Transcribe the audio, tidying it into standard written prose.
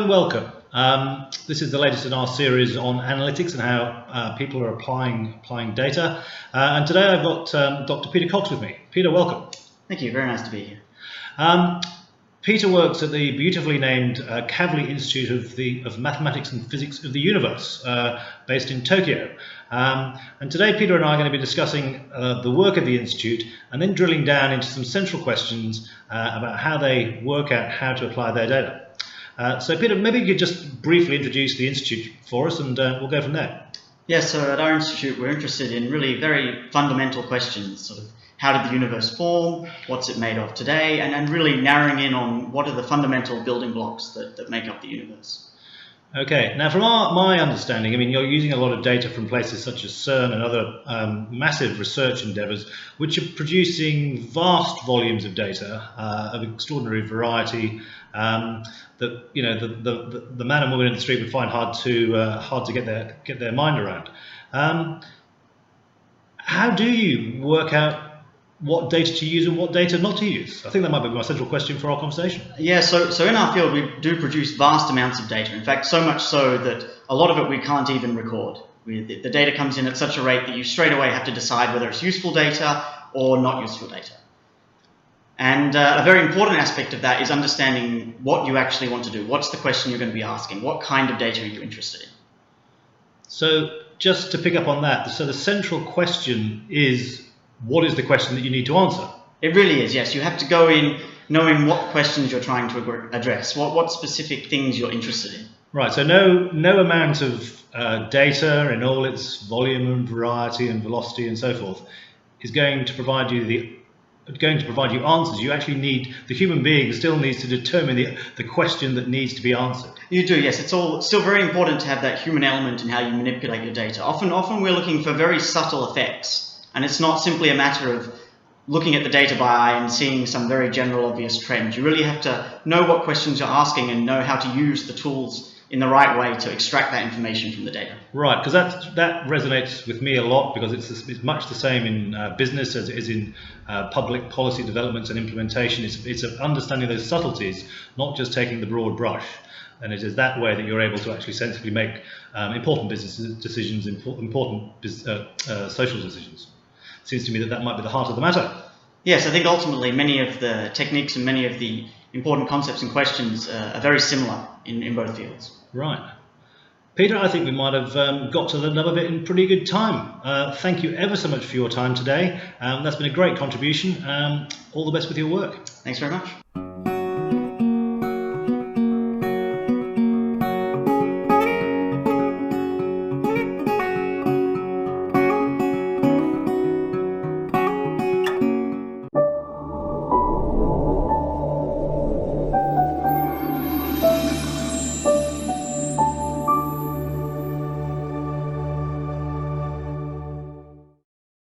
and welcome. This is the latest in our series on analytics and how people are applying data. And today I've got Dr. Peter Cox with me. Peter, welcome. Thank you. Very nice to be here. Peter works at the beautifully named Kavli Institute of Mathematics and Physics of the Universe, based in Tokyo. And today Peter and I are going to be discussing the work of the Institute and then drilling down into some central questions about how they work out how to apply their data. So Peter, maybe you could just briefly introduce the Institute for us and we'll go from there. Yes, so at our Institute we're interested in really very fundamental questions, sort of how did the universe form, what's it made of today, and really narrowing in on what are the fundamental building blocks that make up the universe. Okay, now from my understanding, I mean, you're using a lot of data from places such as CERN and other massive research endeavours, which are producing vast volumes of data of extraordinary variety that the man and woman in the street would find hard to get their mind around. How do you work out what data to use and what data not to use? I think that might be my central question for our conversation. Yeah, so in our field we do produce vast amounts of data. In fact, so much so that a lot of it we can't even record. The data comes in at such a rate that you straight away have to decide whether it's useful data or not useful data. And a very important aspect of that is understanding what you actually want to do. What's the question you're going to be asking? What kind of data are you interested in? So just to pick up on that, so the central question is, what is the question that you need to answer? It really is, yes. You have to go in knowing what questions you're trying to address, what specific things you're interested in. Right, so no amount of data in all its volume and variety and velocity and so forth is going to provide you answers. You actually need, the human being still needs to determine the question that needs to be answered. You do, yes. It's still very important to have that human element in how you manipulate your data. Often we're looking for very subtle effects. And it's not simply a matter of looking at the data by eye and seeing some very general obvious trend. You really have to know what questions you're asking and know how to use the tools in the right way to extract that information from the data. Right, because that resonates with me a lot, because it's much the same in business as it is in public policy developments and implementation. It's understanding those subtleties, not just taking the broad brush. And it is that way that you're able to actually sensibly make important business decisions, important social decisions. Seems to me that might be the heart of the matter. Yes, I think ultimately many of the techniques and many of the important concepts and questions are very similar in both fields. Right. Peter, I think we might have got to the nub of it in pretty good time. Thank you ever so much for your time today. That's been a great contribution. All the best with your work. Thanks very much.